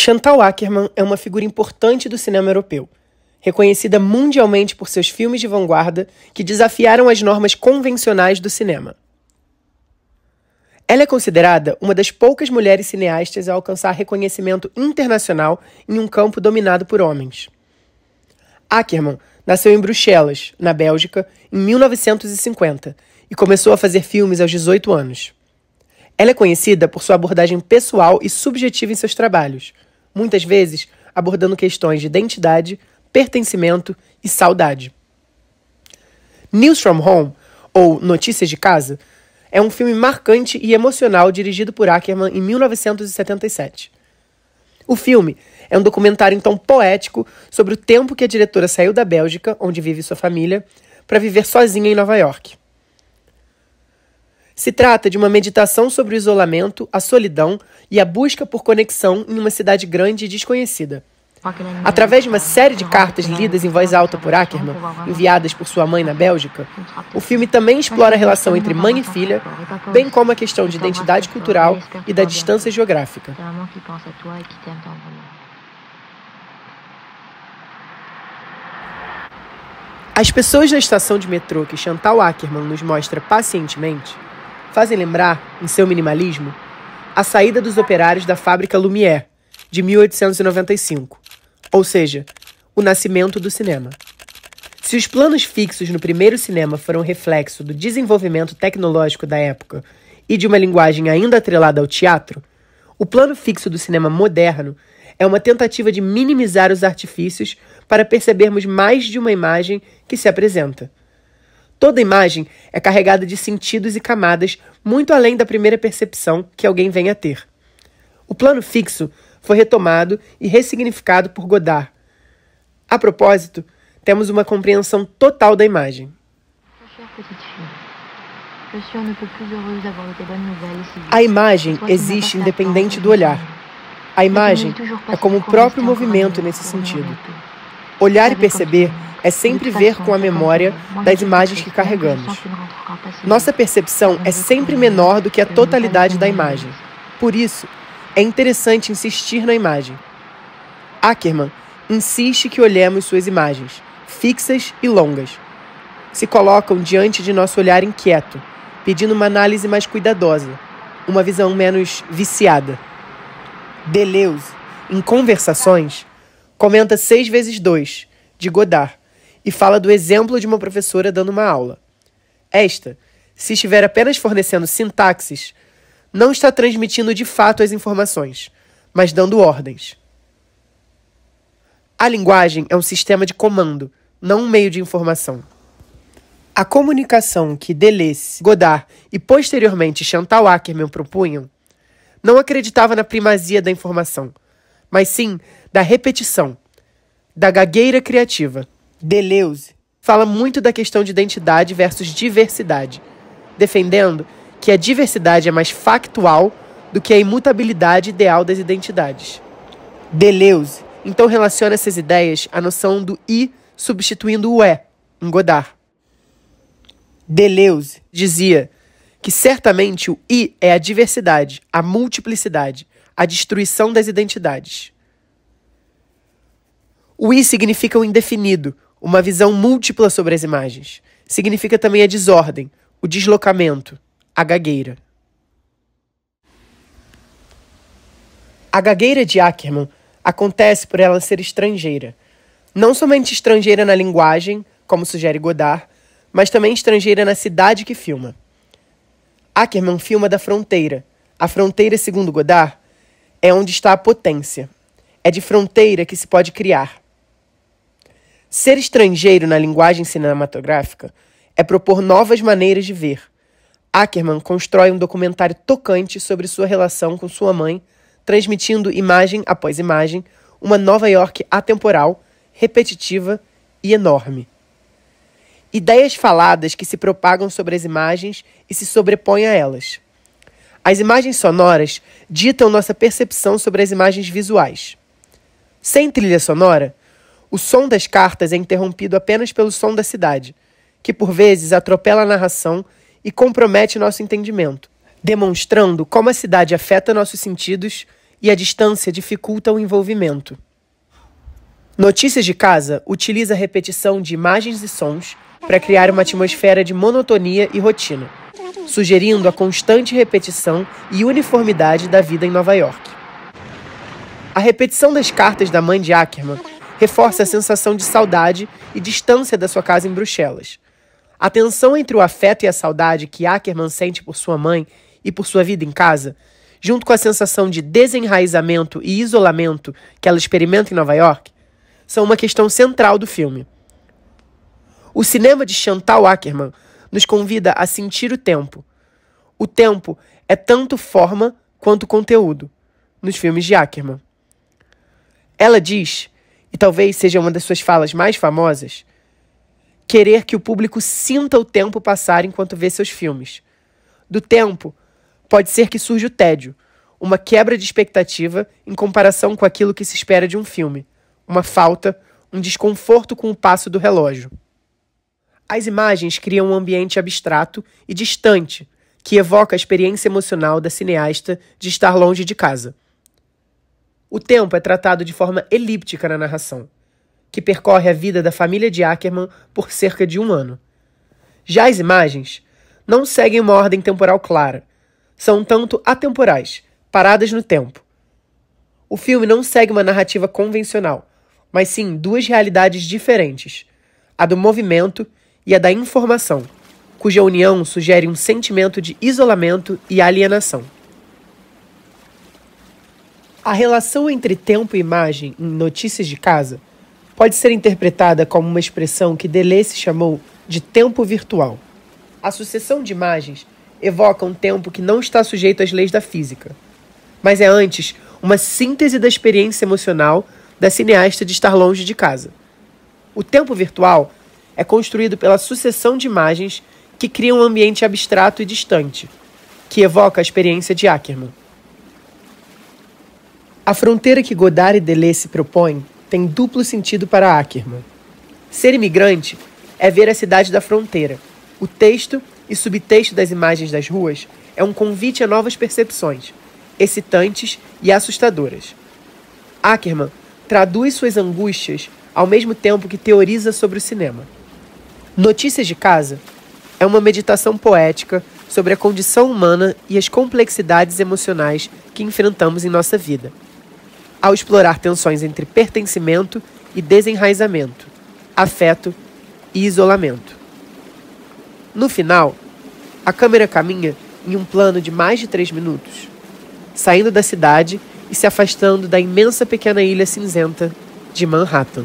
Chantal Akerman é uma figura importante do cinema europeu, reconhecida mundialmente por seus filmes de vanguarda que desafiaram as normas convencionais do cinema. Ela é considerada uma das poucas mulheres cineastas a alcançar reconhecimento internacional em um campo dominado por homens. Akerman nasceu em Bruxelas, na Bélgica, em 1950 e começou a fazer filmes aos 18 anos. Ela é conhecida por sua abordagem pessoal e subjetiva em seus trabalhos, muitas vezes abordando questões de identidade, pertencimento e saudade. News from Home, ou Notícias de Casa, é um filme marcante e emocional dirigido por Akerman em 1977. O filme é um documentário então poético sobre o tempo que a diretora saiu da Bélgica, onde vive sua família, para viver sozinha em Nova York. Se trata de uma meditação sobre o isolamento, a solidão e a busca por conexão em uma cidade grande e desconhecida. Através de uma série de cartas lidas em voz alta por Akerman, enviadas por sua mãe na Bélgica, o filme também explora a relação entre mãe e filha, bem como a questão de identidade cultural e da distância geográfica. As pessoas na estação de metrô que Chantal Akerman nos mostra pacientemente fazem lembrar, em seu minimalismo, a saída dos operários da fábrica Lumière, de 1895, ou seja, o nascimento do cinema. Se os planos fixos no primeiro cinema foram reflexo do desenvolvimento tecnológico da época e de uma linguagem ainda atrelada ao teatro, o plano fixo do cinema moderno é uma tentativa de minimizar os artifícios para percebermos mais de uma imagem que se apresenta. Toda imagem é carregada de sentidos e camadas muito além da primeira percepção que alguém vem a ter. O plano fixo foi retomado e ressignificado por Godard. A propósito, temos uma compreensão total da imagem. A imagem existe independente do olhar. A imagem é como o próprio movimento nesse sentido. Olhar e perceber é sempre ver com a memória das imagens que carregamos. Nossa percepção é sempre menor do que a totalidade da imagem. Por isso, é interessante insistir na imagem. Akerman insiste que olhemos suas imagens, fixas e longas. Se colocam diante de nosso olhar inquieto, pedindo uma análise mais cuidadosa, uma visão menos viciada. Deleuze, em Conversações, comenta 6x2, de Godard, e fala do exemplo de uma professora dando uma aula. Esta, se estiver apenas fornecendo sintaxes, não está transmitindo de fato as informações, mas dando ordens. A linguagem é um sistema de comando, não um meio de informação. A comunicação que Deleuze, Godard e posteriormente Chantal Akerman propunham não acreditava na primazia da informação, mas sim da repetição, da gagueira criativa. Deleuze fala muito da questão de identidade versus diversidade, defendendo que a diversidade é mais factual do que a imutabilidade ideal das identidades. Deleuze então relaciona essas ideias à noção do I substituindo o é, em Godard. Deleuze dizia que certamente o I é a diversidade, a multiplicidade, a destruição das identidades. O I significa o indefinido, uma visão múltipla sobre as imagens. Significa também a desordem, o deslocamento, a gagueira. A gagueira de Akerman acontece por ela ser estrangeira. Não somente estrangeira na linguagem, como sugere Godard, mas também estrangeira na cidade que filma. Akerman filma da fronteira. A fronteira, segundo Godard, é onde está a potência. É de fronteira que se pode criar. Ser estrangeiro na linguagem cinematográfica é propor novas maneiras de ver. Akerman constrói um documentário tocante sobre sua relação com sua mãe, transmitindo imagem após imagem uma Nova York atemporal, repetitiva e enorme. Ideias faladas que se propagam sobre as imagens e se sobrepõem a elas. As imagens sonoras ditam nossa percepção sobre as imagens visuais. Sem trilha sonora, o som das cartas é interrompido apenas pelo som da cidade, que por vezes atropela a narração e compromete nosso entendimento, demonstrando como a cidade afeta nossos sentidos e a distância dificulta o envolvimento. Notícias de Casa utiliza a repetição de imagens e sons para criar uma atmosfera de monotonia e rotina, sugerindo a constante repetição e uniformidade da vida em Nova York. A repetição das cartas da mãe de Ackerman reforça a sensação de saudade e distância da sua casa em Bruxelas. A tensão entre o afeto e a saudade que Ackerman sente por sua mãe e por sua vida em casa, junto com a sensação de desenraizamento e isolamento que ela experimenta em Nova York, são uma questão central do filme. O cinema de Chantal Akerman nos convida a sentir o tempo. O tempo é tanto forma quanto conteúdo nos filmes de Akerman. Ela diz, e talvez seja uma das suas falas mais famosas, querer que o público sinta o tempo passar enquanto vê seus filmes. Do tempo, pode ser que surja o tédio, uma quebra de expectativa em comparação com aquilo que se espera de um filme, uma falta, um desconforto com o passo do relógio. As imagens criam um ambiente abstrato e distante, que evoca a experiência emocional da cineasta de estar longe de casa. O tempo é tratado de forma elíptica na narração, que percorre a vida da família de Ackerman por cerca de 1 ano. Já as imagens não seguem uma ordem temporal clara, são um tanto atemporais, paradas no tempo. O filme não segue uma narrativa convencional, mas sim 2 realidades diferentes, a do movimento e a da informação, cuja união sugere um sentimento de isolamento e alienação. A relação entre tempo e imagem em Notícias de Casa pode ser interpretada como uma expressão que Deleuze chamou de tempo virtual. A sucessão de imagens evoca um tempo que não está sujeito às leis da física, mas é antes uma síntese da experiência emocional da cineasta de estar longe de casa. O tempo virtual é construído pela sucessão de imagens que criam um ambiente abstrato e distante, que evoca a experiência de Ackerman. A fronteira que Godard e Deleuze propõem tem duplo sentido para Ackerman. Ser imigrante é ver a cidade da fronteira. O texto e subtexto das imagens das ruas é um convite a novas percepções, excitantes e assustadoras. Ackerman traduz suas angústias ao mesmo tempo que teoriza sobre o cinema. Notícias de Casa é uma meditação poética sobre a condição humana e as complexidades emocionais que enfrentamos em nossa vida, ao explorar tensões entre pertencimento e desenraizamento, afeto e isolamento. No final, a câmera caminha em um plano de mais de 3 minutos, saindo da cidade e se afastando da imensa pequena ilha cinzenta de Manhattan.